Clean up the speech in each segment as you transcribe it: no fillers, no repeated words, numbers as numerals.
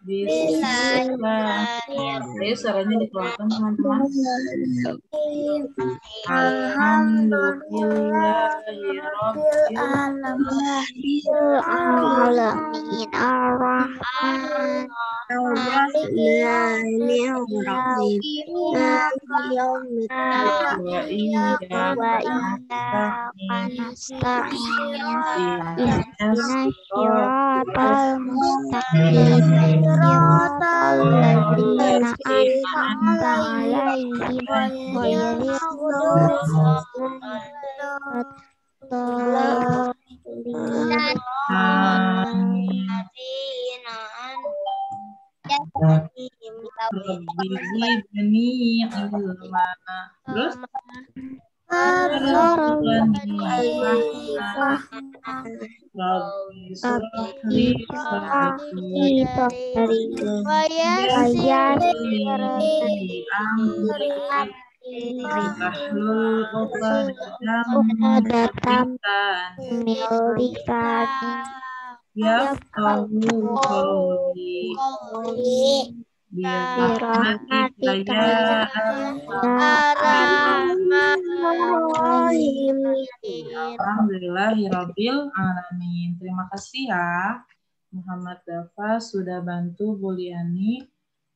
Bismillahirrahmanirrahim. Ayo suaranya dikeluarkan teman-teman. Alhamdulillahirrahmanirrahim. Ar-Rahman Ar-Rahim. Wa iyyaka nasta'in. ihdinas Siratal mustaqim. Siratal ladzina an'amta 'alaihim ghairil Rabbi zidni ilma. Terus Rabbi shrahli wahlul 'uqdatam min lisani yafqahu qawli. Birahmatika ya Ar-Rahmanirrahim. Alhamdulillahirabbil alamin. Terima kasih ya Muhammad Dafa sudah bantu Bu Liani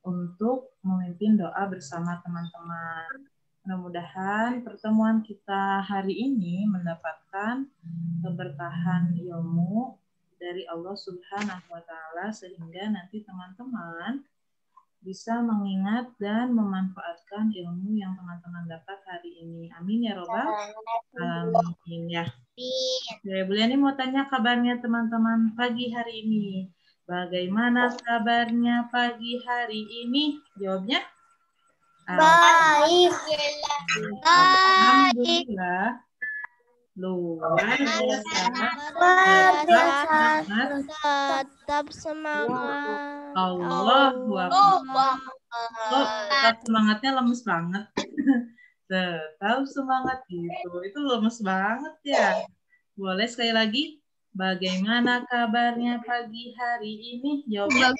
untuk memimpin doa bersama teman-teman. Mudah-mudahan pertemuan kita hari ini mendapatkan keberkahan ilmu dari Allah Subhanahu wa taala sehingga nanti teman-teman bisa mengingat dan memanfaatkan ilmu yang teman-teman dapat hari ini. Amin ya robbal alamin ya. Oke, Bu Liani mau tanya kabarnya teman-teman pagi hari ini. Bagaimana kabarnya pagi hari ini? Jawabnya? Baik. Alhamdulillah. Luar biasa. Tetap semangat. Allahu Akbar. Oh, tetap semangatnya lemes banget. Tetap semangat gitu. Itu lemes banget ya. Boleh sekali lagi? Bagaimana kabarnya pagi hari ini? Jawabnya.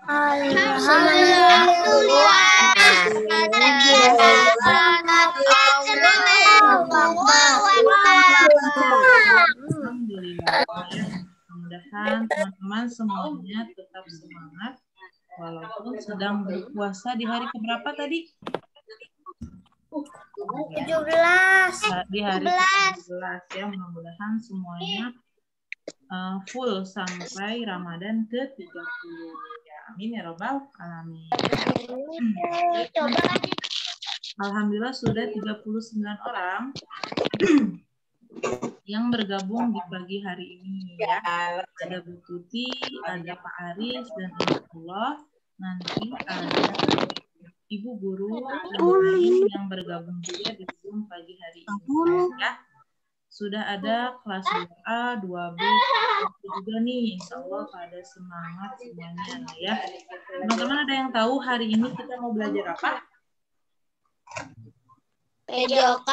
Alhamdulillah. Mudah-mudahan teman-teman semuanya tetap semangat walaupun sedang berpuasa di hari keberapa tadi? 17. Di hari ke-17 ya. Mudah-mudahan semuanya full sampai Ramadan ke-30 ya. Amin ya robbal alamin. Alhamdulillah sudah 39 orang yang bergabung di pagi hari ini ya. Ada Bu Tuti, ada Pak Aris, dan Allah nanti ada Ibu Guru yang bergabung juga di Zoom pagi hari ini ya. Sudah ada kelas 2A, 2B, juga nih. Insya Allah pada semangat semuanya ya. Teman-teman ada yang tahu hari ini kita mau belajar apa? PJOK.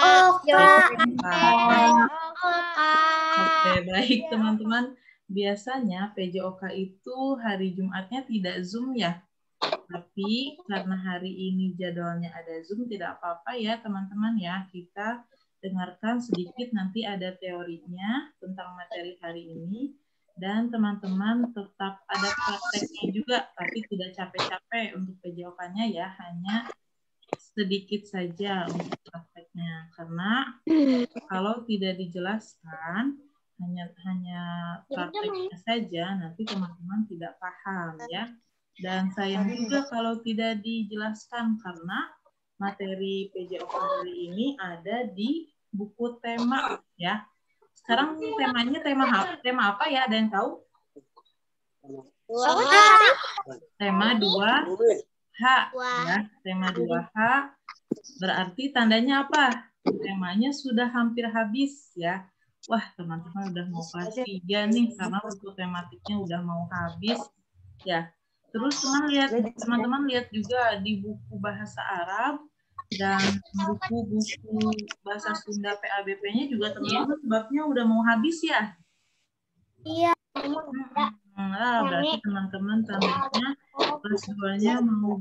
Oke, baik teman-teman. Biasanya PJOK itu hari Jumatnya tidak Zoom ya. Tapi karena hari ini jadwalnya ada Zoom, tidak apa-apa ya teman-teman ya. Kita dengarkan sedikit, nanti ada teorinya tentang materi hari ini. Dan teman-teman tetap ada prakteknya juga, tapi tidak capek-capek untuk PJOK-nya ya. Hanya sedikit saja untuk prakteknya. Karena kalau tidak dijelaskan, hanya prakteknya saja, nanti teman-teman tidak paham ya. Dan sayang juga kalau tidak dijelaskan karena materi PJOK hari ini ada di buku tema ya. Sekarang temanya tema apa ya? Ada yang tahu? Tema 2H ya. Tema 2H berarti tandanya apa? Temanya sudah hampir habis ya. Wah, teman-teman udah mau kelas 3 nih karena buku tematiknya udah mau habis ya. Terus teman-teman lihat juga di buku bahasa Arab dan buku-buku bahasa Sunda PABP-nya juga teman-teman sebabnya udah mau habis ya. Iya. Berarti teman-teman tandanya kelas 2-nya mau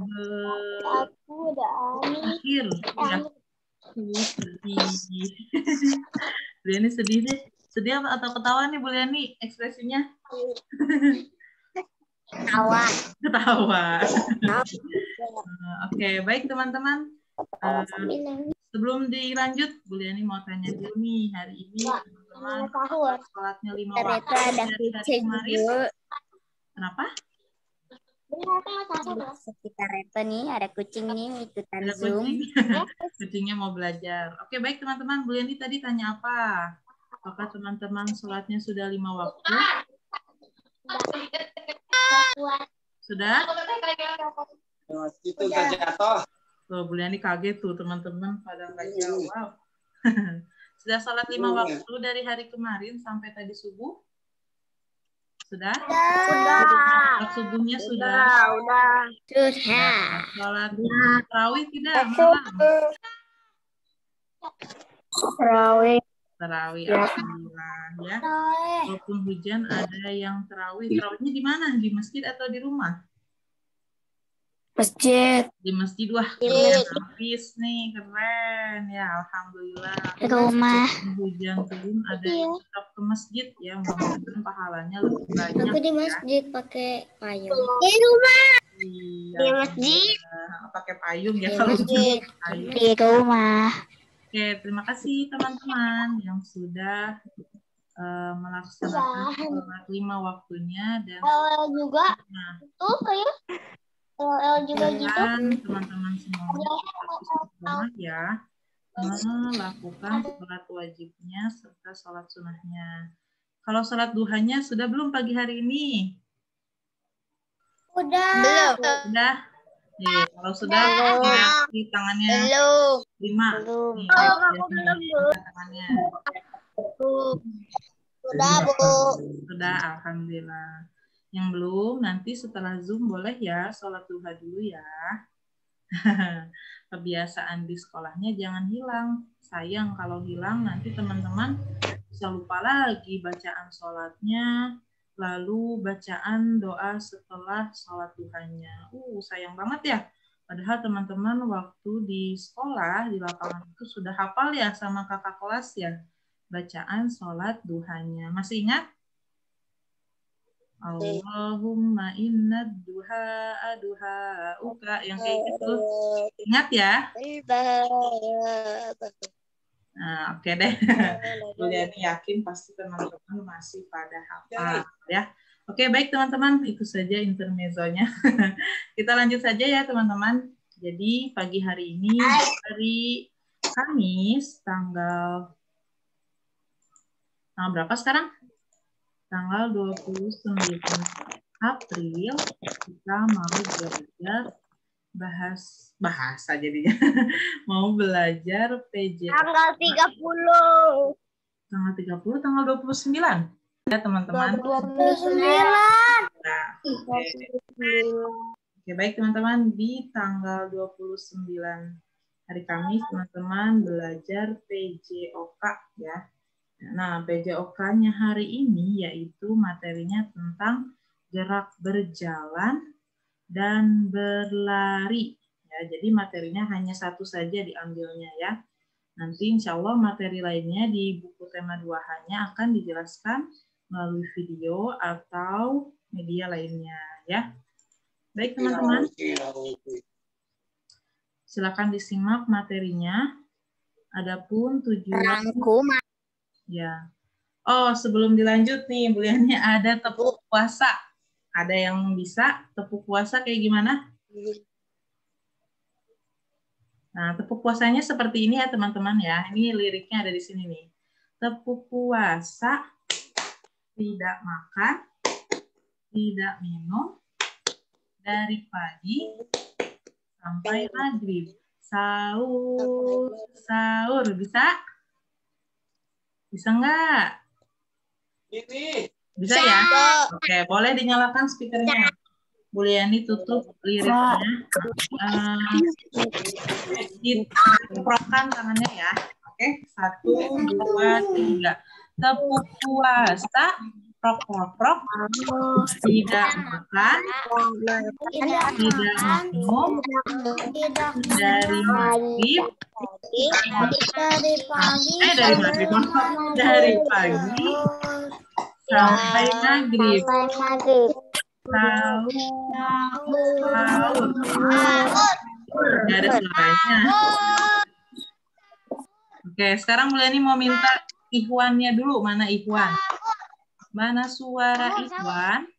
berakhir ya. Sedih. Bu Liani sedih deh. Sedih atau ketawa nih Bu Liani ekspresinya? Ketawa. Ketawa. Oke, baik teman-teman. Sebelum dilanjut, Bu Liani mau tanya dulu nih, hari ini teman-teman sholatnya 5 waktu dari hari kemarin. Kenapa? Sekitar Reto nih, ada kucing nih ikutan Ada Zoom. kucing. Kucingnya mau belajar. Oke, baik teman-teman. Bu Liani tadi tanya apa? Apakah teman-teman sholatnya sudah 5 waktu? Sudah? Tuh, Bu Liani kaget tuh teman-teman pada nggak jawab. Sudah sholat 5 waktu dari hari kemarin sampai tadi subuh? Sudah? Sholat subuhnya sudah? Sholat tarawih tidak? Malam? Tarawih, alhamdulillah ya. Walaupun hujan ada yang tarawih. Tarawihnya di mana? Di masjid atau di rumah? Masjid. Di masjid. Wah, keren. Habis nih, keren ya, alhamdulillah. Di rumah. Hujan turun ada yang tetap ke masjid ya, mudah-mudahan pahalanya lebih banyak. Aku di masjid pakai payung. Di rumah. Iya, Di masjid. Pakai payung ya Di kalau masjid. payung. Di rumah. Oke, terima kasih teman-teman yang sudah melaksanakan sholat 5 waktunya dan juga. Tuh kayak juga gitu. Teman-teman semuanya harus ya melakukan sholat wajibnya serta sholat sunnahnya. Kalau sholat duhanya sudah belum pagi hari ini? Udah. Sudah? Nih, kalau sudah di tangannya 5. Belum. Tangannya. Sudah, Bu. Sudah, alhamdulillah. Yang belum, nanti setelah Zoom boleh ya sholat duha dulu ya. Kebiasaan di sekolahnya jangan hilang. Sayang kalau hilang nanti teman-teman bisa lupa lagi bacaan sholatnya, lalu bacaan doa setelah sholat duhanya. Sayang banget ya. Padahal teman-teman waktu di sekolah, di lapangan itu sudah hafal ya sama kakak kelas ya. Bacaan sholat duhanya. Masih ingat? Allahumma inna duha'uka yang kayak gitu. Ingat ya? Nah, oke deh. Bu Liani yakin pasti teman-teman masih pada hafal ya. Oke, baik teman-teman, itu saja intermezzonya. Kita lanjut saja ya teman-teman. Jadi pagi hari ini hari Kamis tanggal berapa sekarang? Tanggal 29 April kita mau belajar bahasa jadinya. Mau belajar PJ. Tanggal 30. Tanggal 30, tanggal 29. Ya, teman-teman. 29. Nah, oke, baik teman-teman, di tanggal 29 hari Kamis teman-teman belajar PJOK ya. Nah, PJOK-nya hari ini yaitu materinya tentang gerak berjalan dan berlari. Ya, jadi materinya hanya satu saja diambilnya ya. Nanti insya Allah materi lainnya di buku tema 2H-nya akan dijelaskan melalui video atau media lainnya ya. Baik teman-teman. Silakan disimak materinya. Adapun tujuan ya. Oh, sebelum dilanjut nih, Bu Liani ada tepuk puasa. Ada yang bisa tepuk puasa kayak gimana? Nah, tepuk puasanya seperti ini ya, teman-teman ya. Ini liriknya ada di sini nih. Tepuk puasa, tidak makan, tidak minum, dari pagi sampai maghrib. Sahur, sahur. Bisa? Bisa nggak? Bisa ya? Oke, boleh dinyalakan speakernya. Bu Liani tutup liriknya. Ceprokan tangannya ya. Oke, 1, 2, 3. Tepuk puasa, prok prok prok. Tidak makan, tidak minum dari maghrib. Dari pagi sampai maghrib. Sahur. Nggak ada suaranya. Oke, sekarang Bu Liani mau minta Ikhwannya dulu. Mana Ikhwan? Mana suara Ikhwan?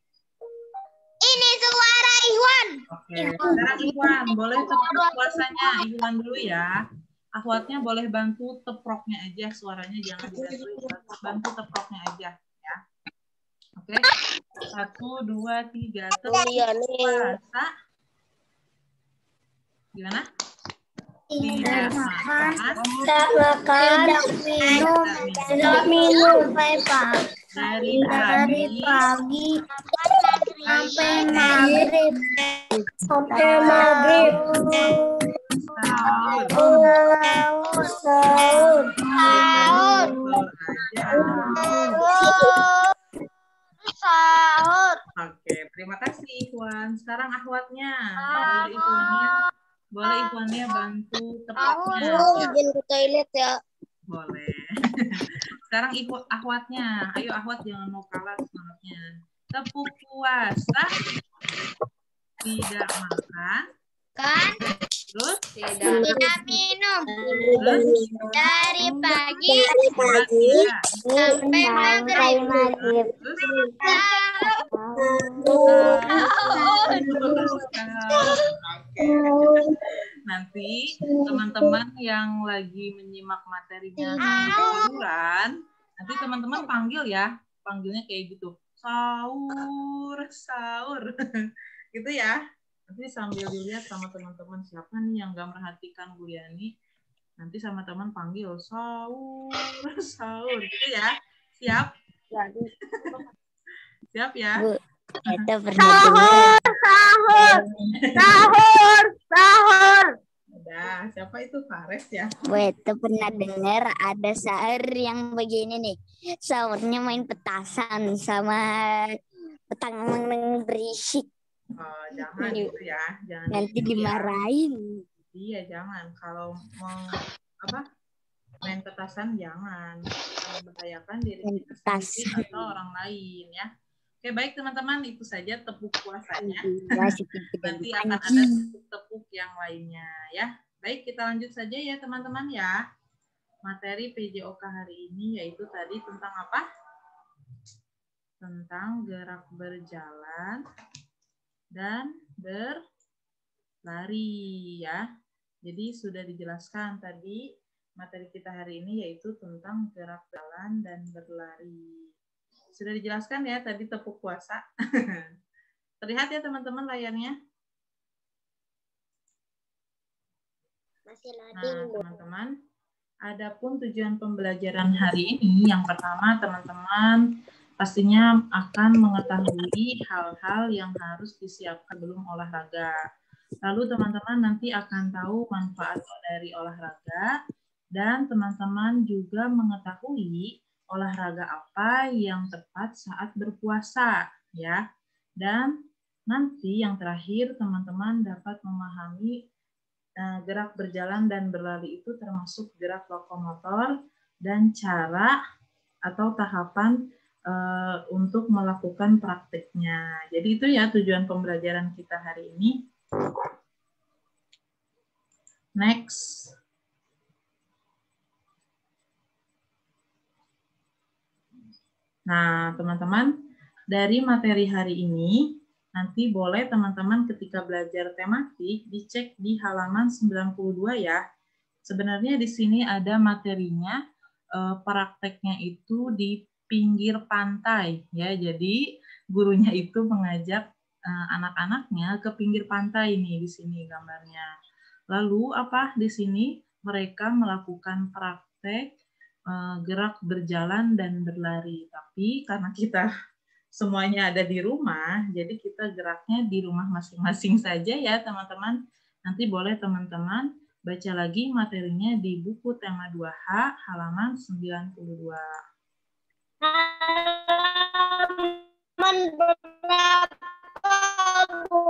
Ini suara Ikhwan. Oke, sekarang Ikhwan boleh tepuk puasanya. Ikhwan dulu ya. Akhwatnya boleh bantu teproknya aja, suaranya jangan dibantu, bantu teproknya aja ya. Oke, 1, 2, 3. Tepuk puasa. Gimana? Tidak makan, tidak minum, dari pagi sampai maghrib. Sahur. Oke, terima kasih Ikhwan. Sekarang akhwatnya. Boleh Ikhwannya bantu tepuknya. Izin ke toilet ya. Boleh. Sekarang akhwatnya. Ayo akhwat jangan mau kalah semangatnya. Tepuk puasa. Tidak makan. Terus Tidak minum. Terus Dari pagi sampai maghrib. Nanti teman-teman yang lagi menyimak materinya liburan, nanti teman-teman panggil ya, panggilnya kayak gitu, sahur, sahur, gitu ya. Nanti sambil dilihat sama teman-teman siapa nih yang nggak merhatikan Bu Yani, nanti sama teman panggil sahur, sahur, gitu ya. Siap? Siap ya? Bu, kita pernah dengar. Sahur. Udah, siapa itu Fares ya? Bu, itu pernah dengar ada sahur yang begini nih. Sahurnya main petasan sama petang berisik. Oh, jangan gitu ya, jangan. Nanti gitu ya. dimarahin. Iya, jangan. Kalau mau main petasan jangan, membahayakan diri kita sendiri atau orang lain ya. Oke, baik teman-teman, itu saja tepuk puasanya. Nanti akan ada tepuk yang lainnya ya. Baik, kita lanjut saja ya teman-teman ya. Materi PJOK hari ini yaitu tadi tentang apa? Tentang gerak berjalan dan berlari ya. Jadi sudah dijelaskan tadi materi kita hari ini yaitu tentang gerak jalan dan berlari. Sudah dijelaskan ya tadi tepuk puasa. Terlihat ya teman-teman layarnya? Nah, teman-teman, adapun tujuan pembelajaran hari ini, yang pertama teman-teman pastinya akan mengetahui hal-hal yang harus disiapkan sebelum olahraga. Lalu teman-teman nanti akan tahu manfaat dari olahraga dan teman-teman juga mengetahui olahraga apa yang tepat saat berpuasa ya. Dan nanti yang terakhir teman-teman dapat memahami gerak berjalan dan berlari itu termasuk gerak lokomotor dan cara atau tahapan untuk melakukan praktiknya. Jadi itu ya tujuan pembelajaran kita hari ini. Next. Nah, teman-teman, dari materi hari ini, nanti boleh teman-teman ketika belajar tematik dicek di halaman 92 ya. Sebenarnya di sini ada materinya, prakteknya itu di pinggir pantai ya. Jadi gurunya itu mengajak anak-anaknya ke pinggir pantai nih di sini gambarnya. Lalu apa di sini mereka melakukan praktek gerak berjalan dan berlari. Tapi karena kita semuanya ada di rumah, jadi kita geraknya di rumah masing-masing saja ya teman-teman. Nanti boleh teman-teman baca lagi materinya di buku tema 2H halaman 92. Halaman berapa, Bu?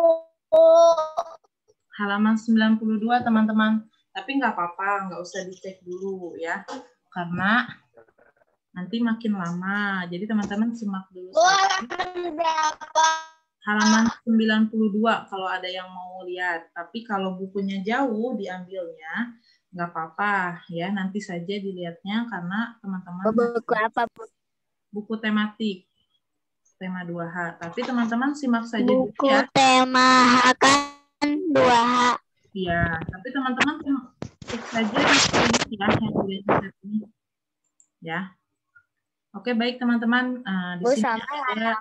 Halaman 92 teman-teman. Tapi nggak apa-apa, nggak usah dicek dulu ya. Karena nanti makin lama. Jadi teman-teman simak dulu. Halaman berapa? Halaman 92 kalau ada yang mau lihat. Tapi kalau bukunya jauh diambilnya, nggak apa-apa ya. Nanti saja dilihatnya karena teman-teman Buku apa, Bu? buku tematik. Tema 2H. Tapi teman-teman simak saja dulu Buku ya. tema H kan 2H. Iya, tapi teman-teman cek saja di ya yang dilihat ini. Ya. Oke, baik teman-teman. Di Bu, sini sama ada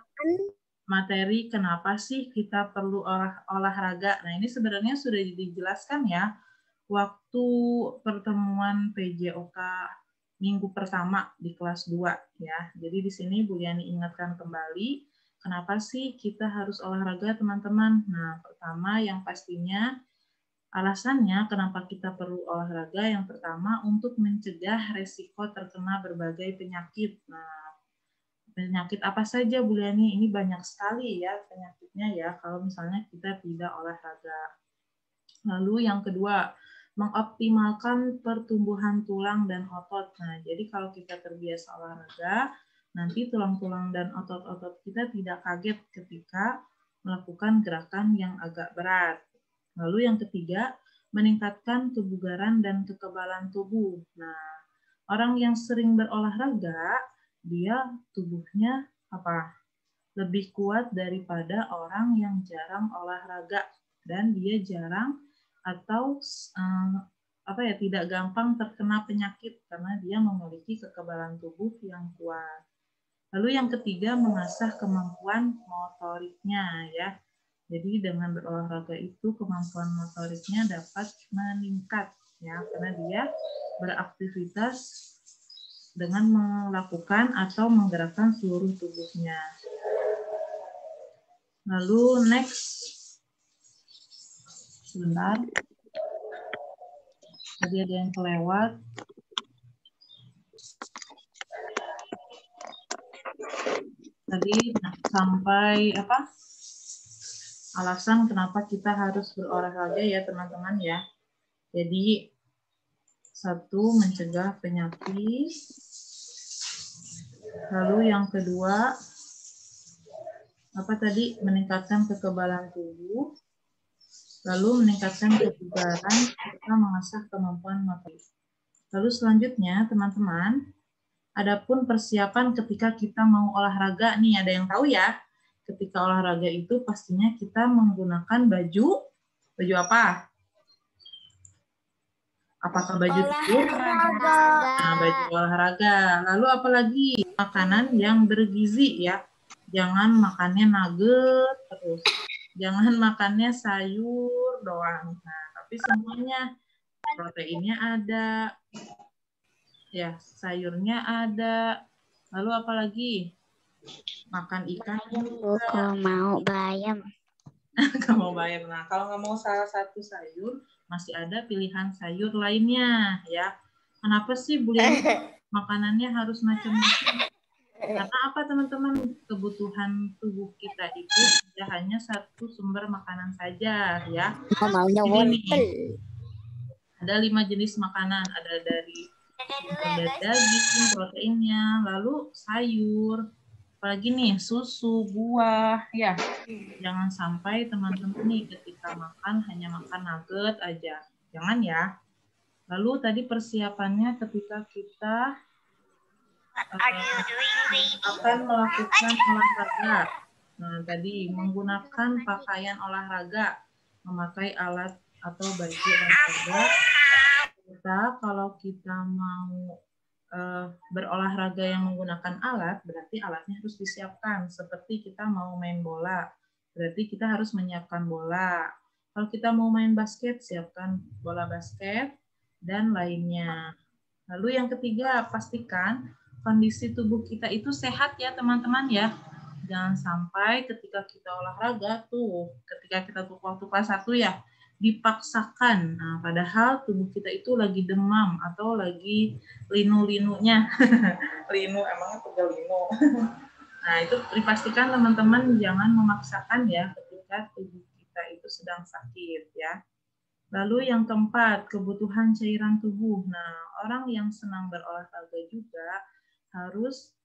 materi kenapa sih kita perlu olahraga. Nah, ini sebenarnya sudah dijelaskan ya waktu pertemuan PJOK minggu pertama di kelas 2 ya. Jadi di sini Bu Yani ingatkan kembali kenapa sih kita harus olahraga teman-teman. Nah, pertama yang pastinya alasannya kenapa kita perlu olahraga yang pertama untuk mencegah resiko terkena berbagai penyakit. Nah, penyakit apa saja Bu Yani? Ini banyak sekali ya penyakitnya ya kalau misalnya kita tidak olahraga. Lalu yang kedua, mengoptimalkan pertumbuhan tulang dan otot. Nah, jadi kalau kita terbiasa olahraga, nanti tulang-tulang dan otot-otot kita tidak kaget ketika melakukan gerakan yang agak berat. Lalu yang ketiga, meningkatkan kebugaran dan kekebalan tubuh. Nah, orang yang sering berolahraga, dia tubuhnya apa? Lebih kuat daripada orang yang jarang olahraga dan dia jarang atau tidak gampang terkena penyakit karena dia memiliki kekebalan tubuh yang kuat. Lalu yang ketiga mengasah kemampuan motoriknya ya. Jadi dengan berolahraga itu kemampuan motoriknya dapat meningkat ya karena dia beraktivitas dengan melakukan atau menggerakkan seluruh tubuhnya. Lalu next. Sebentar. Tadi ada yang kelewat. Tadi sampai apa? Alasan kenapa kita harus berolahraga ya teman-teman ya. Jadi satu mencegah penyakit. Lalu yang kedua apa tadi? Meningkatkan kekebalan tubuh. Lalu meningkatkan kebugaran serta mengasah kemampuan motorik. Lalu selanjutnya teman-teman, adapun persiapan ketika kita mau olahraga nih ada yang tahu ya? Ketika olahraga itu pastinya kita menggunakan baju apa? Apakah baju tidur? Nah, baju olahraga. Lalu apalagi makanan yang bergizi ya. Jangan makannya nugget terus. Jangan makannya sayur doang. Nah, tapi semuanya proteinnya ada. Ya, sayurnya ada. Lalu apalagi? Makan ikan juga. Mau bayam. Kamu bayar. Nah, kalau nggak mau salah satu sayur, masih ada pilihan sayur lainnya, ya. Kenapa sih Bu Yani makanannya harus macam-macam? Karena apa teman-teman? Kebutuhan tubuh kita itu tidak hanya satu sumber makanan saja, ya. Maunya wortel. Ada 5 jenis makanan, ada dari daging, proteinnya, lalu sayur, apalagi nih susu, buah, ya. Jangan sampai teman-teman nih ketika makan hanya makan nugget aja. Jangan ya. Lalu tadi persiapannya ketika kita akan melakukan olahraga. Nah, tadi menggunakan pakaian olahraga, memakai alat atau baju olahraga. Kalau kita mau berolahraga yang menggunakan alat, berarti alatnya harus disiapkan. Seperti kita mau main bola, berarti kita harus menyiapkan bola. Kalau kita mau main basket, siapkan bola basket dan lainnya. Lalu yang ketiga, pastikan kondisi tubuh kita itu sehat ya teman-teman ya. jangan sampai ketika kita olahraga tuh, ketika kita tuh waktu kelas 1 ya, dipaksakan. Nah, padahal tubuh kita itu lagi demam atau lagi linu-linunya. Linu, emangnya pegel linu. Nah, itu dipastikan teman-teman jangan memaksakan ya ketika tubuh kita itu sedang sakit ya. Lalu yang keempat, kebutuhan cairan tubuh. Nah, orang yang senang berolahraga juga harus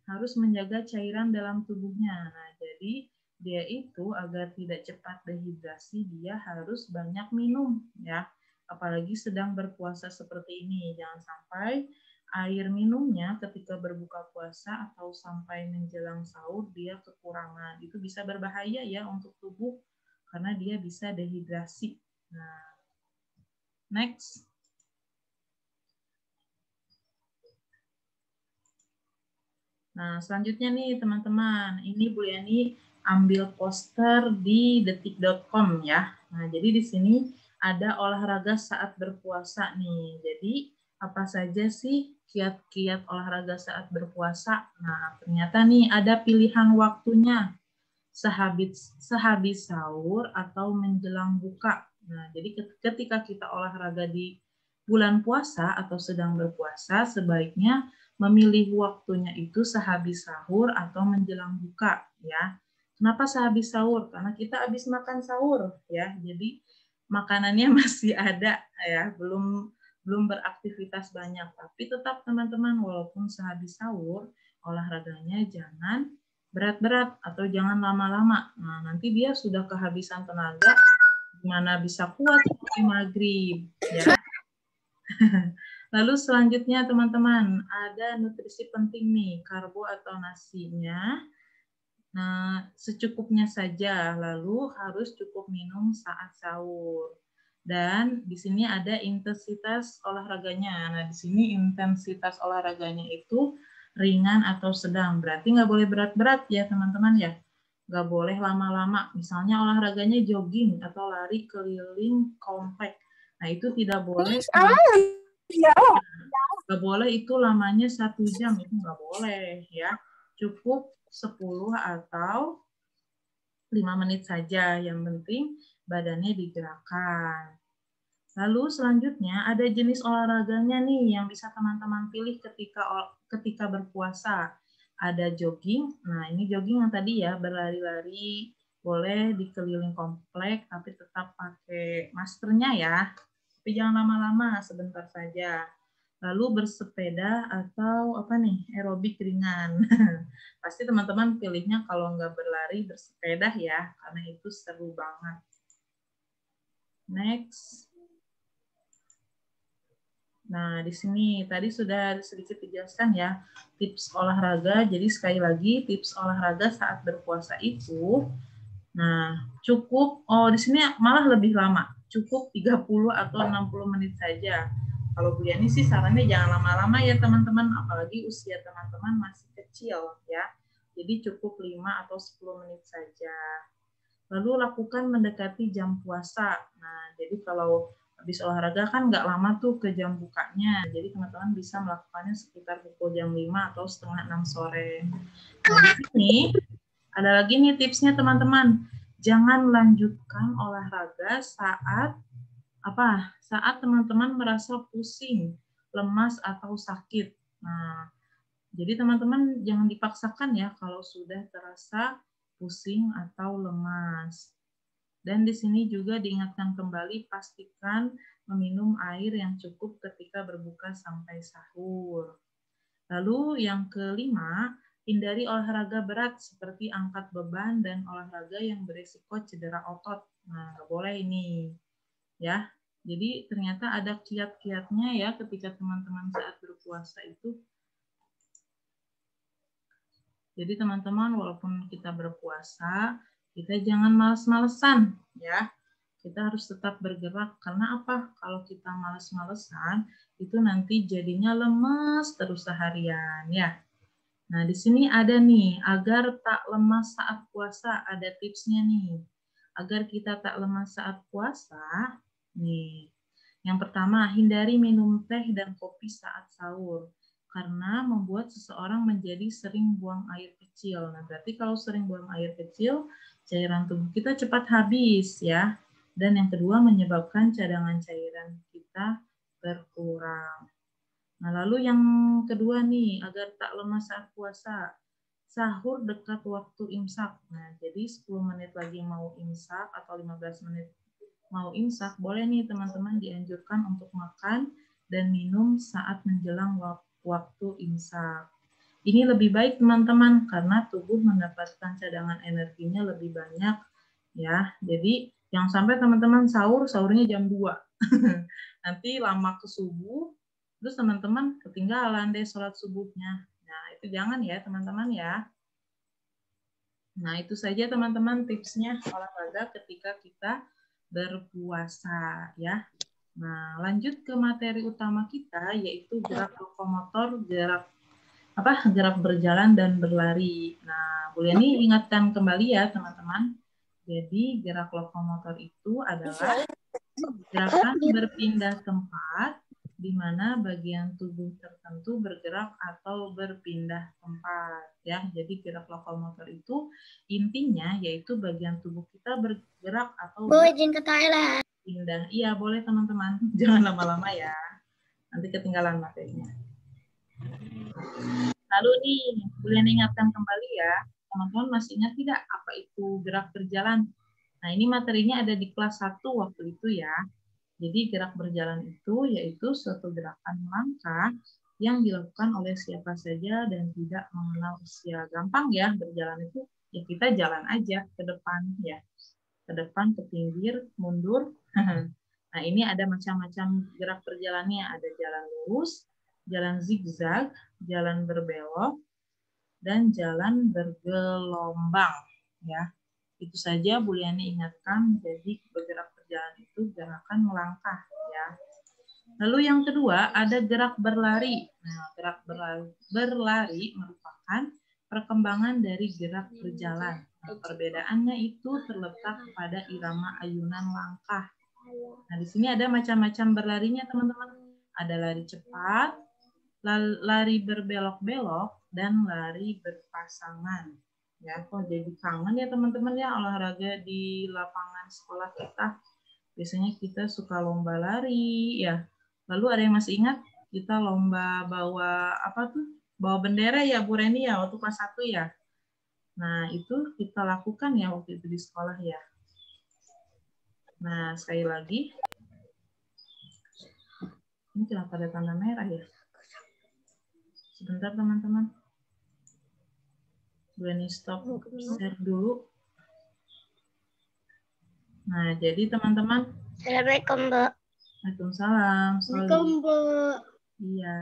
harus menjaga cairan dalam tubuhnya. Nah, jadi dia itu agar tidak cepat dehidrasi, dia harus banyak minum ya. Apalagi sedang berpuasa seperti ini, jangan sampai air minumnya ketika berbuka puasa atau sampai menjelang sahur dia kekurangan. Itu bisa berbahaya ya untuk tubuh karena dia bisa dehidrasi. Nah, next. Nah, selanjutnya nih teman-teman, ini Bu Yani ambil poster di detik.com ya. Nah, jadi di sini ada olahraga saat berpuasa nih. Jadi, apa saja sih kiat-kiat olahraga saat berpuasa? Nah, ternyata nih ada pilihan waktunya. Sehabis sahur atau menjelang buka. Nah, jadi ketika kita olahraga di bulan puasa atau sedang berpuasa, sebaiknya memilih waktunya itu sehabis sahur atau menjelang buka ya. Kenapa sehabis sahur? Karena kita habis makan sahur ya. Jadi makanannya masih ada ya, belum beraktivitas banyak. Tapi tetap teman-teman walaupun sehabis sahur, olahraganya jangan berat-berat atau jangan lama-lama. Nah, nanti dia sudah kehabisan tenaga, gimana bisa kuat sampai maghrib ya. Lalu selanjutnya teman-teman, ada nutrisi penting nih, karbo atau nasinya. Nah, secukupnya saja, lalu harus cukup minum saat sahur. Dan di sini ada intensitas olahraganya. Nah, di sini intensitas olahraganya itu ringan atau sedang. Berarti nggak boleh berat-berat ya teman-teman ya. Nggak boleh lama-lama. Misalnya olahraganya jogging atau lari keliling komplek. Nah, itu tidak boleh. Nggak boleh itu lamanya 1 jam, itu nggak boleh ya. Cukup 10 atau 5 menit saja, yang penting badannya digerakkan. Lalu selanjutnya ada jenis olahraganya nih yang bisa teman-teman pilih ketika berpuasa. Ada jogging, nah ini jogging yang tadi ya, berlari-lari, boleh di keliling komplek, tapi tetap pakai maskernya ya. Tapi jangan lama-lama, sebentar saja. Lalu bersepeda atau aerobik ringan. Pasti teman-teman pilihnya kalau nggak berlari, bersepeda ya, karena itu seru banget. Next. Nah, di sini tadi sudah sedikit dijelaskan ya, tips olahraga. Jadi sekali lagi, tips olahraga saat berpuasa itu, nah cukup, di sini malah lebih lama, cukup 30 atau 60 menit saja. Kalau Bu Yani sih sarannya jangan lama-lama ya teman-teman, apalagi usia teman-teman masih kecil ya. Jadi cukup 5 atau 10 menit saja. Lalu lakukan mendekati jam puasa. Nah, jadi kalau habis olahraga kan nggak lama tuh ke jam bukanya. Jadi teman-teman bisa melakukannya sekitar pukul jam 5 atau setengah 6 sore. Nah, di sini ada lagi nih tipsnya teman-teman. Jangan lanjutkan olahraga saat teman-teman merasa pusing, lemas atau sakit. Nah, jadi teman-teman jangan dipaksakan ya kalau sudah terasa pusing atau lemas. Dan di sini juga diingatkan kembali, pastikan meminum air yang cukup ketika berbuka sampai sahur. Lalu yang kelima, hindari olahraga berat seperti angkat beban dan olahraga yang berisiko cedera otot. Nah, nggak boleh ini. Ya, jadi ternyata ada kiat-kiatnya ya ketika teman-teman saat berpuasa itu. Jadi teman-teman walaupun kita berpuasa, kita jangan males-malesan ya. Kita harus tetap bergerak karena apa? Kalau kita males-malesan itu nanti jadinya lemes terus seharian ya. Nah, di sini ada nih agar tak lemas saat puasa, ada tipsnya nih. Agar kita tak lemas saat puasa, nih. Yang pertama, hindari minum teh dan kopi saat sahur. karena membuat seseorang menjadi sering buang air kecil. Nah, berarti kalau sering buang air kecil, cairan tubuh kita cepat habis ya. Dan yang kedua menyebabkan cadangan cairan kita berkurang. Nah, lalu yang kedua nih, agar tak lemas saat puasa, sahur dekat waktu imsak. Nah, jadi 10 menit lagi mau imsak atau 15 menit mau imsak, boleh nih teman-teman dianjurkan untuk makan dan minum saat menjelang waktu imsak. Ini lebih baik teman-teman karena tubuh mendapatkan cadangan energinya lebih banyak ya. Jadi yang sampai teman-teman sahurnya jam 2. Nanti lama ke subuh, terus teman-teman ketinggalan deh sholat subuhnya. Nah, itu jangan ya teman-teman ya. Nah, itu saja teman-teman tipsnya olahraga ketika kita berpuasa ya. Nah, lanjut ke materi utama kita yaitu gerak lokomotor, gerak berjalan dan berlari. Nah, Bu Leni ingatkan kembali ya teman-teman. Jadi gerak lokomotor itu adalah gerakan berpindah tempat di mana bagian tubuh tertentu bergerak atau berpindah tempat ya. Jadi gerak lokomotor itu intinya yaitu bagian tubuh kita bergerak atau berpindah. Iya, boleh teman-teman. Jangan lama-lama ya. Nanti ketinggalan materinya. Lalu nih, boleh ingatkan kembali ya. Teman-teman masih ingat tidak apa itu gerak berjalan? Nah, ini materinya ada di kelas 1 waktu itu ya. Jadi gerak berjalan itu yaitu suatu gerakan langkah yang dilakukan oleh siapa saja dan tidak mengenal usia. Gampang ya, berjalan itu ya kita jalan aja ke depan ya. Ke depan, ke pinggir, mundur. Nah, ini ada macam-macam gerak berjalannya. Ada jalan lurus, jalan zigzag, jalan berbelok, dan jalan bergelombang ya. Itu saja Bu Liani ingatkan, jadi bergerak berjalan itu gerakan melangkah ya. Lalu yang kedua ada gerak berlari. Nah, gerak berlari merupakan perkembangan dari gerak berjalan. Nah, perbedaannya itu terletak pada irama ayunan langkah. Nah, di sini ada macam-macam berlarinya teman-teman. Ada lari cepat, lari berbelok-belok, dan lari berpasangan. Ya, kok jadi kangen ya teman-teman ya olahraga di lapangan sekolah kita. Biasanya kita suka lomba lari ya. Lalu ada yang masih ingat kita lomba bawa apa tuh? Bawa bendera ya Bu Reni ya waktu kelas 1 ya. Nah, itu kita lakukan ya waktu itu di sekolah ya. Nah, sekali lagi. Ini kenapa ada tanda merah ya? Sebentar teman-teman. Bu Reni stop share dulu. Nah, jadi teman-teman. Assalamualaikum, Mbak. Waalaikumsalam. Assalamualaikum, Mbak. Iya.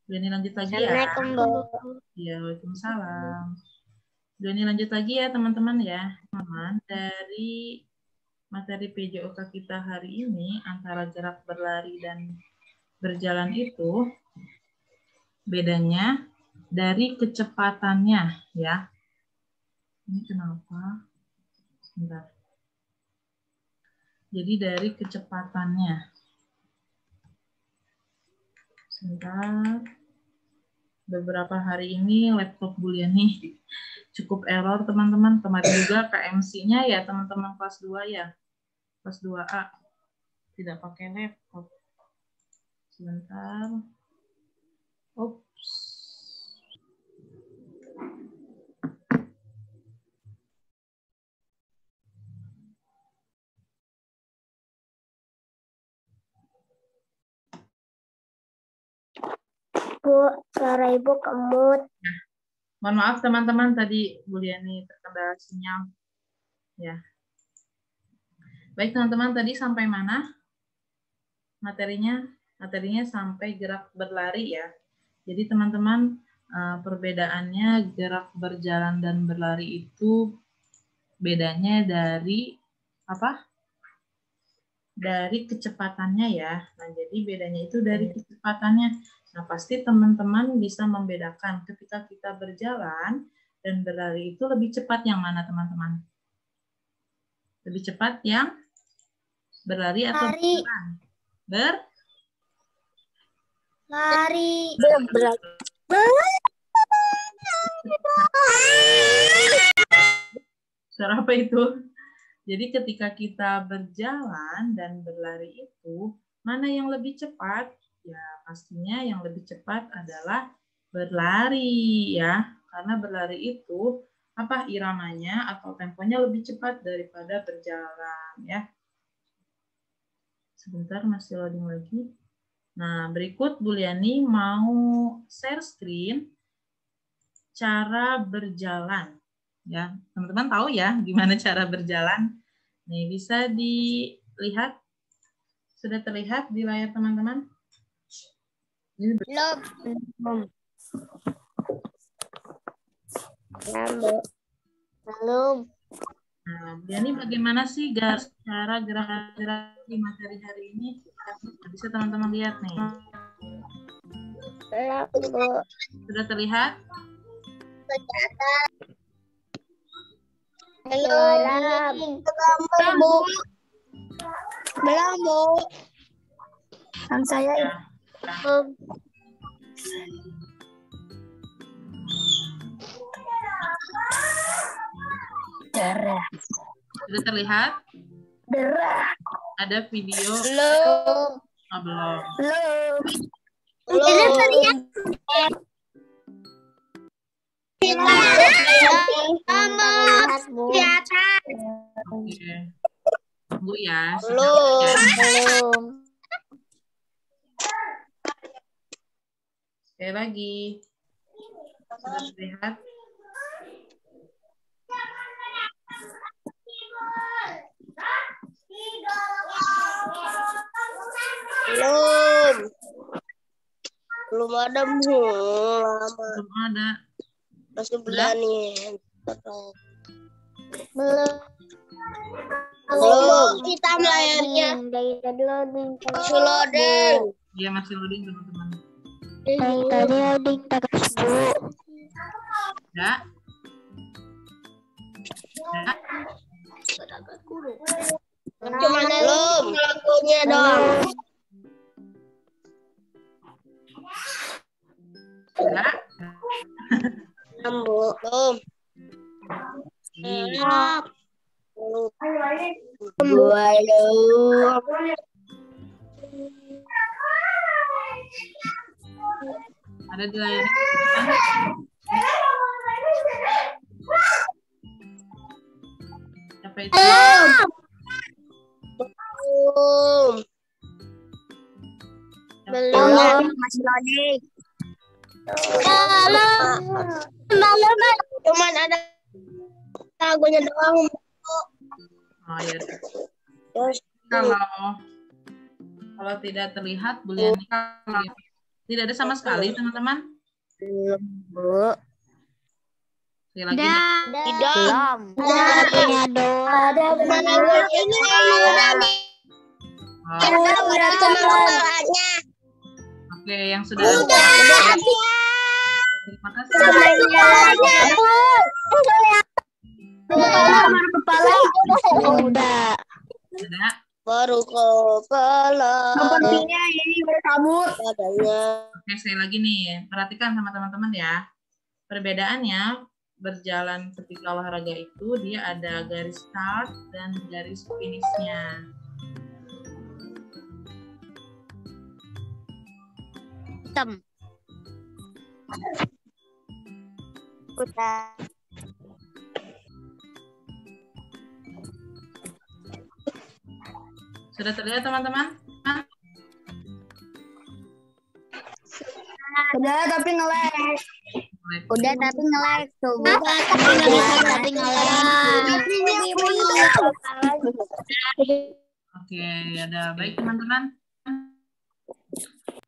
Ini lanjut lagi ya. Assalamualaikum, Mbak. Iya, waalaikumsalam. Ini lanjut lagi ya teman-teman ya. Teman dari materi PJOK kita hari ini antara gerak berlari dan berjalan itu bedanya dari kecepatannya ya. Ini kenapa? Sebentar. Jadi dari kecepatannya. Sebentar. Beberapa hari ini laptop Bu Liani cukup error teman-teman. Kemarin juga KMC-nya ya teman-teman kelas 2 ya. Kelas 2A. Tidak pakai laptop. Sebentar. Oops. Bu, suara Ibu kemut. Nah, mohon maaf teman-teman tadi Bu Liani terkendala sinyal. Ya. Baik teman-teman, tadi sampai mana? Materinya sampai gerak berlari ya. Jadi teman-teman perbedaannya gerak berjalan dan berlari itu bedanya dari apa? Dari kecepatannya ya. Nah, jadi bedanya itu dari kecepatannya. Nah, pasti teman-teman bisa membedakan ketika kita berjalan dan berlari itu lebih cepat yang mana, teman-teman? Lebih cepat yang berlari atau berjalan? Lari. Suara apa itu? Jadi ketika kita berjalan dan berlari itu, mana yang lebih cepat? Ya, pastinya yang lebih cepat adalah berlari ya. Karena berlari itu iramanya atau temponya lebih cepat daripada berjalan ya. Sebentar masih loading lagi. Nah, berikut Bu Liani mau share screen cara berjalan. Ya, teman-teman tahu ya gimana cara berjalan? Nih, bisa dilihat? Sudah terlihat di layar teman-teman? Belum. Belum. Nah, jadi bagaimana sih cara gerak-gerak di materi hari ini? Bisa teman-teman lihat nih. Belum. Sudah terlihat? Belum. Belum, Bu. Kan saya Ya. belum. Derah. Sudah terlihat? Derah. Ada video? Belum. Oh, belum. Belum. Tidak terlihat. Oke. Tunggu ya. Belum. Sekali lagi. Sudah terlihat? Belum. Belum ada, Bu. Lama. Belum ada. Masih berani. Belum. Belum. Kita layarnya. Masih loading. Iya, masih loading teman-teman. Tadi loading terus, Bu. Ya. Ya. Cuma belum. Lagunya dong. Ya. Belum. Iya. Belum. Ada di layar. Apa itu? Belum. Masih loading. Belum. Cuman ada lagunya doang. Oh ya. Terus Kalau tidak terlihat, Bu Liani, tidak ada sama sekali, teman-teman. Belum, Bu. Sekali lagi nih. Belum. Ada ini Oke, yang sudah ada. Terima kasih. Kepala udah. Ada. Baru kepala. Pentingnya ini berkabut. Oke, sekali lagi nih. Perhatikan sama teman-teman ya. Perbedaannya berjalan ketika olahraga itu dia ada garis start dan garis finishnya. Hitam. Udah. Sudah terlihat teman-teman? Udah tapi nge-lag. Udah tapi nge-lag tuh. Oke, ada baik teman-teman.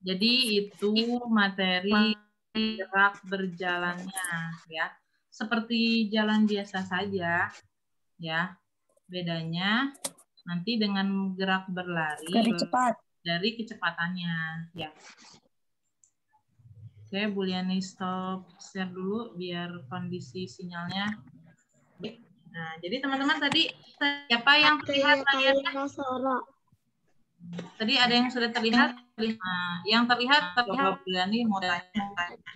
Jadi itu materi gerak berjalannya ya. Seperti jalan biasa saja ya. Bedanya nanti dengan gerak berlari dari kecepatannya ya. Oke, Bu Liani stop share dulu biar kondisi sinyalnya. Nah, jadi teman-teman tadi siapa yang terlihat layarnya? Tadi ada yang sudah terlihat? Nah, yang terlihat coba Buliani mau tanya.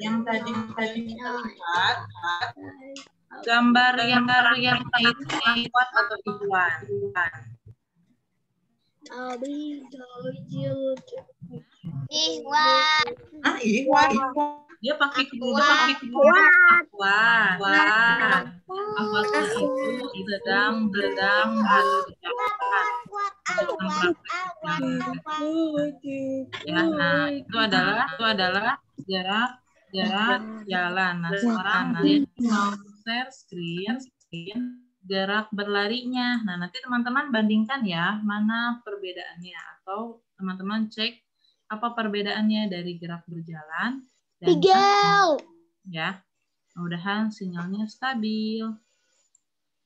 Yang tadi terlihat gambar yang itu kuat atau ikhwan? Ikhwan. Ah, ikhwan. Dia pakai kuat. Akhwat itu sedang berucapkan. Ya, nah itu adalah jarak jalan. Nah, sekarang nanti mau share screen gerak berlarinya. Nah, nanti teman-teman bandingkan ya, mana perbedaannya. Atau teman-teman cek apa perbedaannya dari gerak berjalan dan ya. Mudah-mudahan sinyalnya stabil.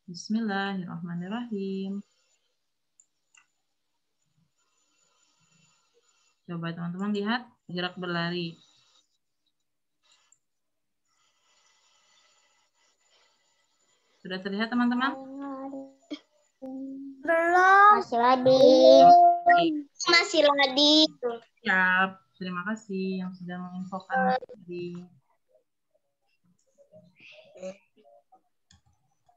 Bismillahirrahmanirrahim. Coba teman-teman lihat gerak berlari. Sudah terlihat teman-teman? Belum. Masih lagi. Siap. Terima kasih yang sudah menginfokan tadi.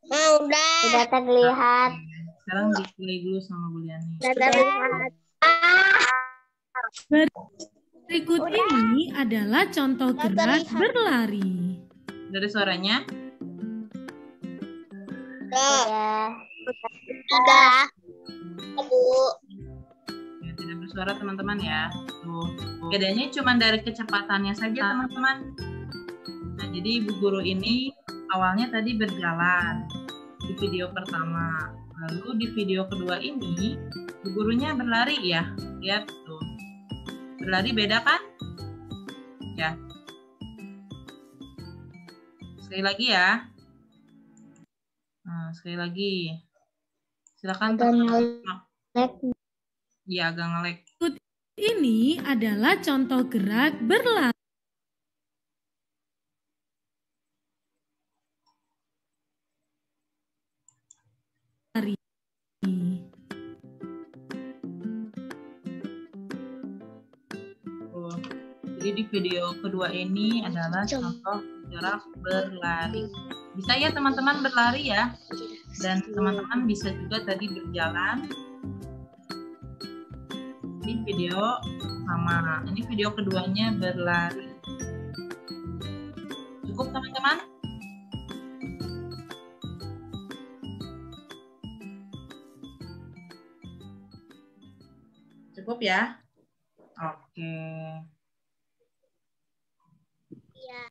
Sudah terlihat. Sekarang di-play dulu sama Buliani. Sudah terlihat. Berikut ini adalah contoh gerak berlari. Dari suaranya? Sudah. Bu. Ya, tidak bersuara teman-teman ya. Tuh. Bedanya cuma dari kecepatannya saja teman-teman. Nah, jadi Ibu Guru ini awalnya tadi berjalan di video pertama. Lalu di video kedua ini Ibu Gurunya berlari ya. Lihat tuh. Berlari beda kan? Ya. Sekali lagi ya. Nah, sekali lagi. Silakan. Iya, agak ngelek. Ini adalah contoh gerak berlari. Jadi di video kedua ini adalah contoh gerak berlari. Bisa ya teman-teman berlari ya. Dan teman-teman bisa juga tadi berjalan. Ini video sama. Ini video keduanya berlari. Cukup teman-teman? Cukup ya? Oke. Iya.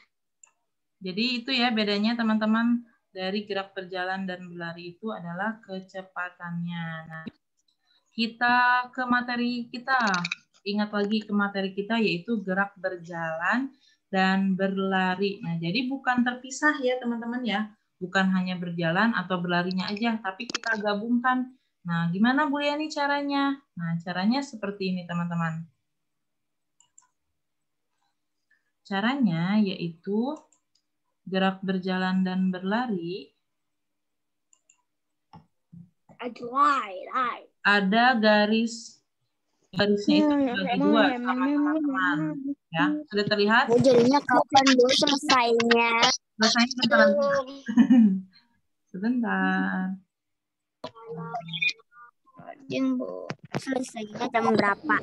Jadi itu ya bedanya teman-teman dari gerak berjalan dan berlari itu adalah kecepatannya. Nah, kita ke materi kita. Ingat lagi ke materi kita yaitu gerak berjalan dan berlari. Nah, jadi bukan terpisah ya teman-teman ya. Bukan hanya berjalan atau berlarinya aja, tapi kita gabungkan. Nah, gimana Bu Yani caranya? Nah, caranya seperti ini teman-teman. Caranya yaitu gerak berjalan dan berlari. Ada garisnya itu dibagi dua sama teman-teman. Ya, sudah terlihat? Jadinya kapan Bu selesainya? Selesainya sebentar. Sebentar. Bu, selesainya jam berapa?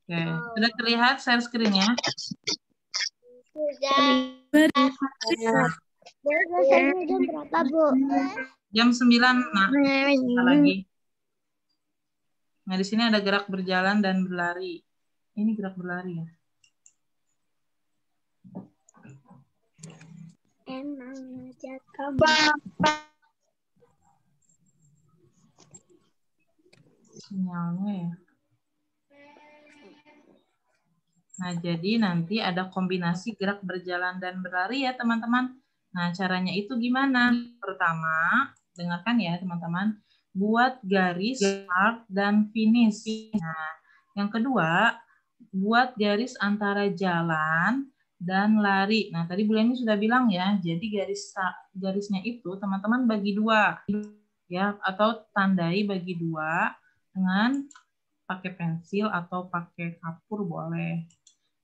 Oke, sudah terlihat share screen-nya? Sudah. Selesainya jam berapa, Bu? Jam 9, nah, lagi. Nah, di sini ada gerak berjalan dan berlari. Ini gerak berlari ya. Emang aja Sinyalnya ya. Nah, jadi nanti ada kombinasi gerak berjalan dan berlari ya, teman-teman. Nah, caranya itu gimana? Pertama, dengarkan ya, teman-teman. Buat garis start dan finish. Nah, yang kedua, buat garis antara jalan dan lari. Nah, tadi Bu Leni sudah bilang ya, jadi garisnya itu teman-teman bagi dua. Ya, atau tandai bagi dua dengan pakai pensil atau pakai kapur boleh.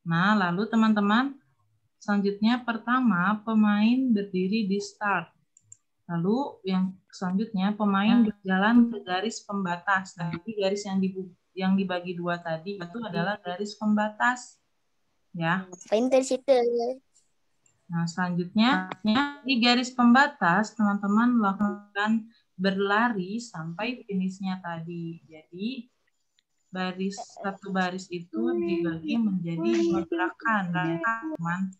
Nah, lalu teman-teman, selanjutnya pertama pemain berdiri di start. Lalu yang selanjutnya pemain berjalan ke garis pembatas. Nah, jadi garis yang dibagi dua tadi itu adalah garis pembatas. Ya. Pintar situ. Nah, selanjutnya di garis pembatas teman-teman lakukan berlari sampai finishnya tadi. Jadi satu baris itu dibagi menjadi 2 gerakan, ya, teman.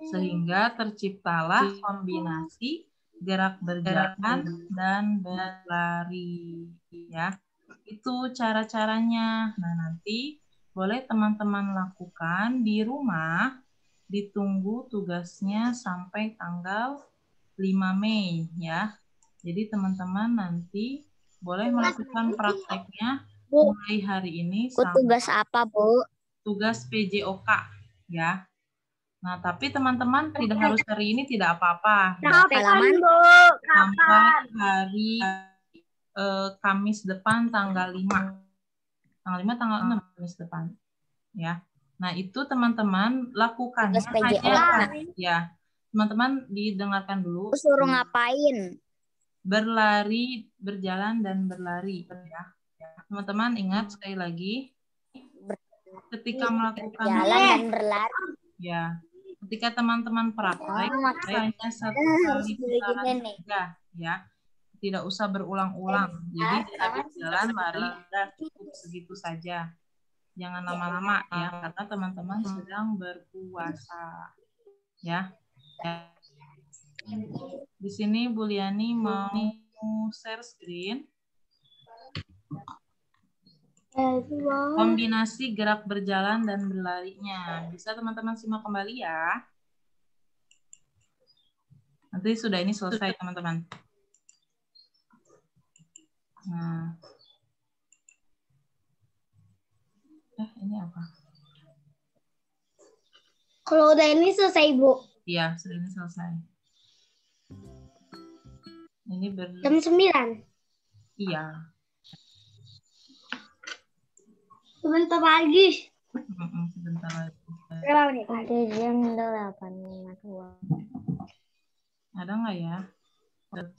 Sehingga terciptalah kombinasi gerak berjalan dan berlari, ya. Itu cara-caranya. Nah, nanti boleh teman-teman lakukan di rumah, ditunggu tugasnya sampai tanggal 5 Mei, ya. Jadi teman-teman nanti boleh melakukan prakteknya mulai hari ini sampai tugas apa, Bu? tugas PJOK, ya. Nah, tapi teman-teman tidak harus hari ini, tidak apa-apa. Halaman, Bu. Sampai hari Kamis depan tanggal 5. Tanggal 5, tanggal 6 Kamis depan. Ya. Nah, itu teman-teman lakukannya hanya, ya. Teman-teman didengarkan dulu. Suruh ngapain? Berlari, berjalan, dan berlari. Ya. Teman-teman ingat sekali lagi, ketika melakukan jalan dan berlari. Ya, ketika teman-teman praktek hanya satu kali putaran saja, ya, tidak usah berulang-ulang. Jadi habis jalan lari sudah cukup segitu saja. Jangan lama-lama ya, karena teman-teman sedang berpuasa. Ya. Di sini Bu Liani mau share screen. Kombinasi gerak berjalan dan berlarinya. Bisa teman-teman simak kembali ya. Nanti sudah ini selesai teman-teman. Nah. Ini apa? Kalau udah ini selesai, Bu. Iya, sudah ini selesai. Ini jam 9. Iya. Sebentar lagi. Sebentar lagi. Berapa menit? Oke, jam 8.52. Ada nggak ya?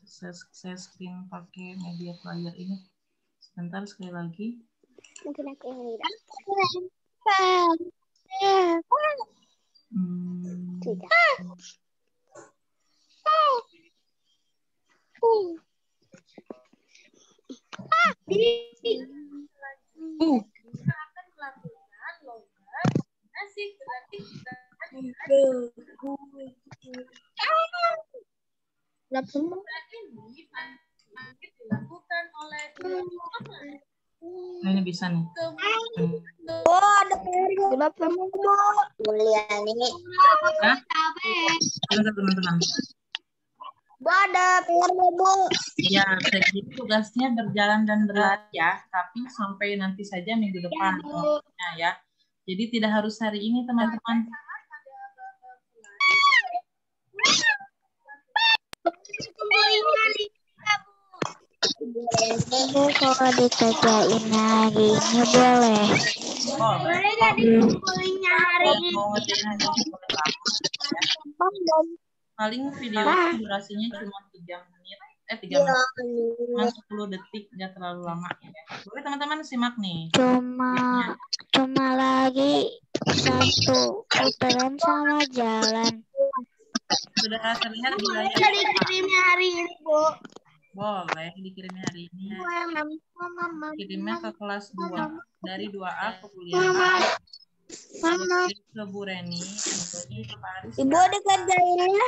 Saya screen pakai media player ini. Sebentar sekali lagi. Mungkin aku yang lihat. Tidak. Nah, ini bisa nih. Oh, ada PR. Mulia nih. Hah? Ada teman-teman. Bu, ada PR, Bu. Ya, jadi tugasnya berjalan dan berlari ya, tapi sampai nanti saja minggu depan. Ya. Jadi tidak harus hari ini, teman-teman. Bu, kalau dikerjain hari ini boleh. Boleh nggak dikumpulin hari ini? Mau ngerjain hari ini boleh lama. Paling video durasinya cuma 3 menit. 3 menit. Cuma 10 detik, nggak terlalu lama. Ya. Boleh teman-teman simak nih. Cuma lagi 1 putaran sama jalan. Sudah terlihat di layar. Boleh dikirimnya hari ini, Bu. Boleh dikirimnya hari ini. Kirimnya ke kelas 2. Dari 2A ke kuliah. Ke Bu Reni. Ibu ada kerjainnya?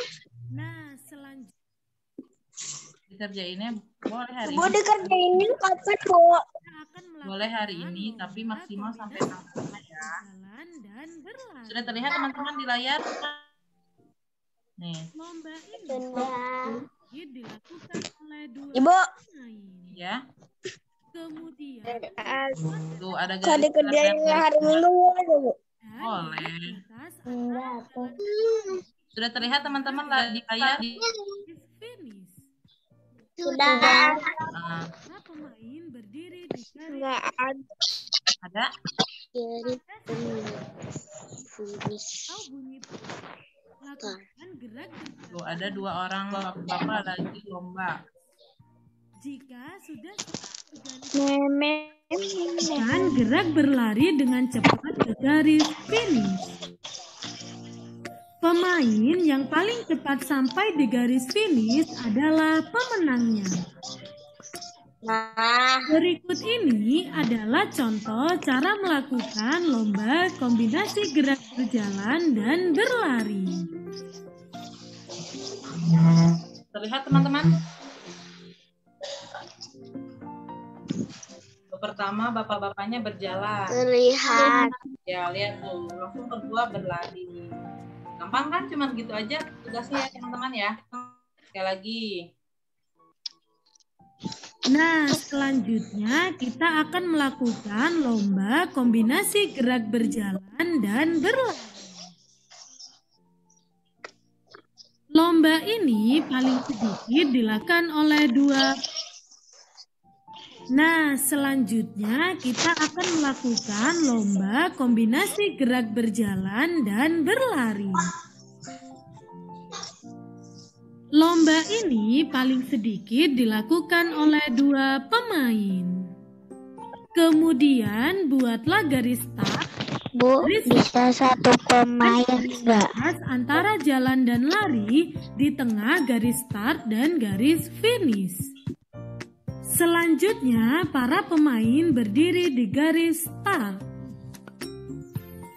Nah, selanjutnya Dikerjainnya boleh hari Ibu ini. ada kerjainnya kapan, Bu? akan Boleh hari ini, tapi maksimal sampai tanggal 5 ya. jalan dan berlari. Sudah terlihat teman-teman di layar? Nih. Lomba ini dilakukan oleh 2 Ibu. pemain. Ya. Kemudian Tuh ada Kalau garis dikerjainnya hari Minggu boleh, Bu? boleh. enggak. Sudah terlihat teman-teman di layar? Finish. Sudah. Nah, Para pemain berdiri di Enggak ada. Ada? Jadi atau bunyi lakukan gerak Tuh, ada 2 orang bapak-bapak lagi lomba. jika sudah bergaris meme. gerak berlari dengan cepat ke garis finish. Pemain yang paling cepat sampai di garis finish adalah pemenangnya. Nah, Berikut ini adalah contoh cara melakukan lomba kombinasi gerak berjalan dan berlari. Terlihat teman-teman? Pertama bapak-bapaknya berjalan. terlihat. Ya, lihat tuh, langsung berdua berlari. Gampang kan? Cuman gitu aja tugasnya ya teman-teman ya. Sekali lagi. Nah, selanjutnya kita akan melakukan lomba kombinasi gerak berjalan dan berlari. Lomba ini paling sedikit dilakukan oleh 2. Nah, selanjutnya kita akan melakukan lomba kombinasi gerak berjalan dan berlari. Lomba ini paling sedikit dilakukan oleh 2 pemain. Kemudian buatlah garis start Bu, bisa satu pemain enggak? antara jalan dan lari di tengah garis start dan garis finish. Selanjutnya, para pemain berdiri di garis start.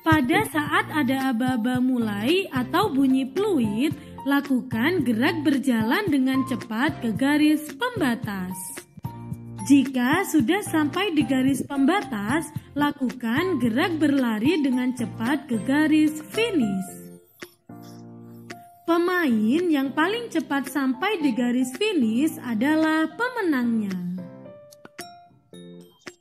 Pada saat ada aba-aba mulai atau bunyi peluit, lakukan gerak berjalan dengan cepat ke garis pembatas. Jika sudah sampai di garis pembatas, lakukan gerak berlari dengan cepat ke garis finish. Pemain yang paling cepat sampai di garis finish adalah pemenangnya.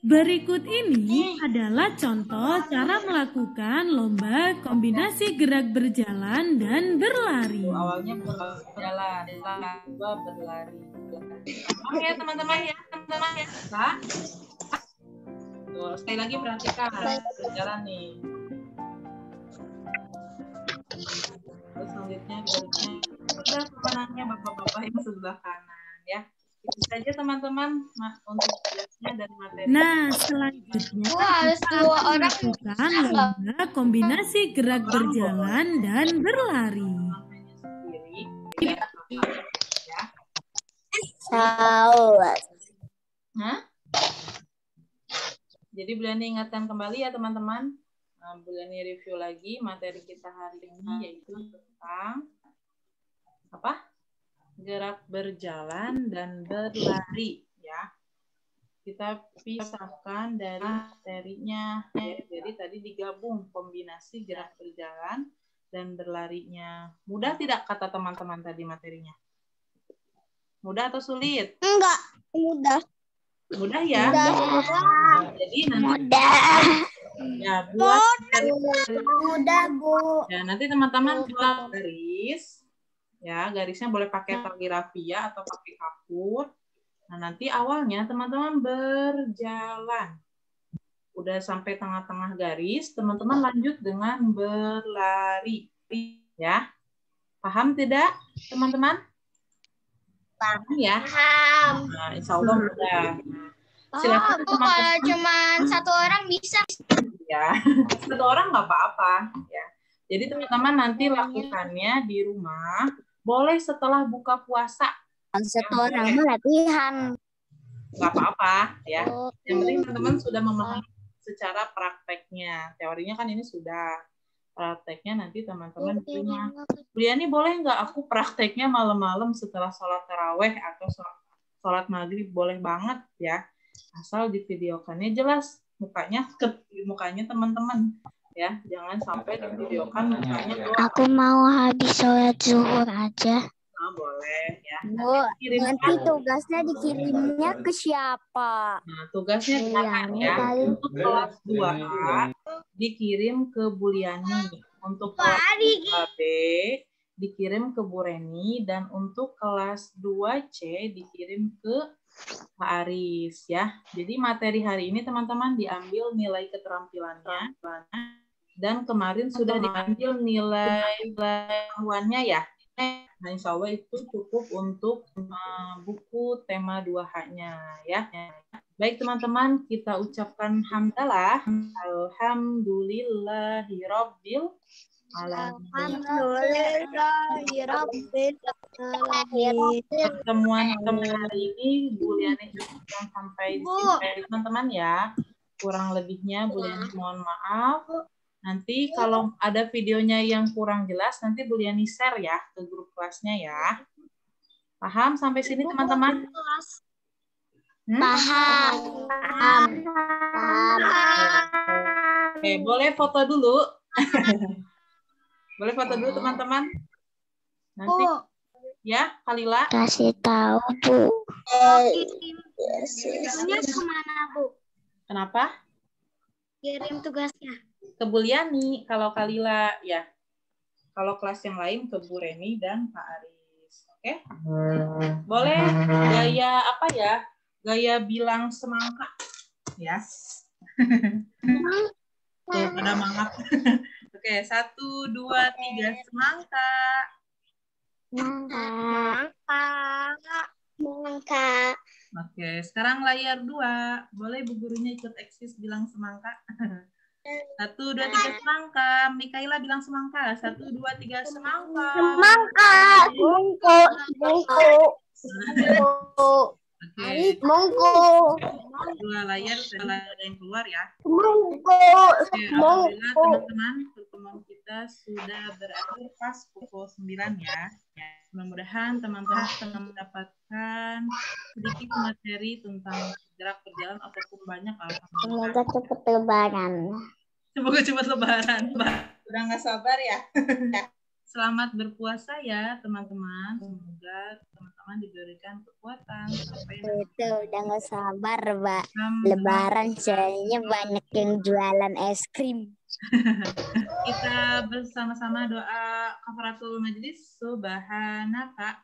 Berikut ini adalah contoh cara melakukan lomba kombinasi gerak berjalan dan berlari. Awalnya berjalan, kedua berlari. Oke ya teman-teman ya, Nah, tuh, sekali lagi perhatikan berjalan nih. Terus selanjutnya garisnya sudah pemenangnya bapak-bapak yang sebelah kanan ya. Itu saja teman-teman untuk tugasnya dan materi. Nah, selanjutnya harus kita 2 akan orang melakukan lomba kombinasi gerak berjalan dan berlari. Sendiri, ya. Salah. Hah? Jadi Bulani ingatkan kembali ya teman-teman. Bulani review lagi materi kita hari ini yaitu tentang apa? Gerak berjalan dan berlari ya. Kita pisahkan dari materinya. Jadi tadi digabung kombinasi gerak berjalan dan berlarinya. Mudah tidak kata teman-teman tadi materinya? Mudah atau sulit? enggak mudah. Mudah ya. Mudah. Nah, jadi nanti Mudah. ya buat Mudah, Bu. ya nanti teman-teman buat garis. Ya, garisnya boleh pakai tali rafia atau pakai kapur. Nah, nanti awalnya teman-teman berjalan. Udah sampai tengah-tengah garis, teman-teman lanjut dengan berlari. Ya. Paham tidak, teman-teman? Paham ya? Paham. Nah, insya Allah mudah. Oh, Silakan Bu, kalau teman-teman. cuma 1 orang bisa. Ya, 1 orang nggak apa-apa. Ya. Jadi teman-teman nanti lakukannya di rumah. Boleh setelah buka puasa. 1 orang latihan. Nggak apa-apa ya. Yang penting teman-teman sudah memahami secara prakteknya. Teorinya kan ini sudah. Prakteknya nanti teman-teman di rumah. Buliani boleh nggak aku prakteknya malam-malam setelah sholat taraweh atau sholat maghrib? Boleh banget ya. Asal di videokannya jelas mukanya teman-teman ya. Jangan sampai di videokan mukanya doang. Aku mau habis sholat zuhur aja. Nah, boleh ya. Bu, nanti tugasnya dikirimnya ke siapa? Nah, tugasnya dikirim ya. Untuk kelas 2A dikirim ke Buliani. Untuk kelas 2B dikirim ke Bu Reni. Dan untuk kelas 2C dikirim ke Pak Aris ya. Jadi materi hari ini teman-teman diambil nilai keterampilannya dan kemarin sudah diambil nilai pengetahuannya ya. Nah, insya Allah itu cukup untuk buku tema 2H-nya ya. Baik teman-teman, kita ucapkan hamdalah. Alhamdulillahirabbil alamin. Pertemuan hari ini Bu Liani cukupkan sampai di sini teman-teman ya. Kurang lebihnya Bu Liani mohon maaf. Nanti kalau ada videonya yang kurang jelas, nanti Bu Liani share ya ke grup kelasnya ya. Paham sampai sini teman-teman? Paham. Oke, boleh foto dulu. Boleh foto dulu teman-teman. Nanti ya, Kalila. Kasih tahu, Bu. Tugasnya kemana, Bu? Kenapa? Kirim tugasnya. Ke Bu Liani, kalau Kalila ya. Kalau kelas yang lain ke Bu Reni dan Pak Aris. Oke? Boleh gaya apa ya? Gaya bilang semangka. Ya. Tuh, pada mangap. Oke, 1, 2, 3, semangka. Semangka. Oke, sekarang layar 2. Boleh Bu gurunya ikut eksis bilang semangka? 1, 2, 3, semangka. Mikaela bilang semangka. 1, 2, 3, semangka. Semangka. Mongko. Oke, Mongko. 2 layar sudah ada yang keluar ya. Mongko. Oke, alhamdulillah teman-teman, pertemuan kita sudah berakhir pas pukul 9 ya. Mudah-mudahan teman-teman mendapatkan sedikit materi tentang gerak berjalan ataupun banyak. Semoga cepat lebaran. Semoga cepat lebaran. Udah nggak sabar ya. Selamat berpuasa ya teman-teman. Semoga teman-teman diberikan kekuatan. Itu udah nggak sabar, Mbak. Lebaran jadinya banyak yang jualan es krim. Kita bersama-sama doa kafaratul majlis. Subhanaka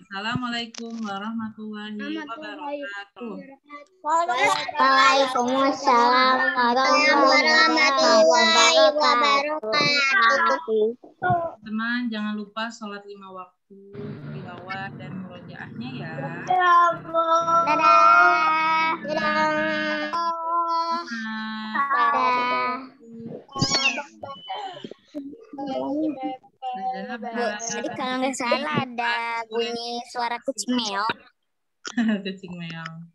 Assalamualaikum warahmatullahi wabarakatuh. Waalaikumsalam warahmatullahi wabarakatuh. Teman, jangan lupa sholat 5 waktu, tilawah dan murojaahnya ya. Dadah. Dadah. Jadi kalau nggak salah ada bunyi suara kucing meong. Kucing meong.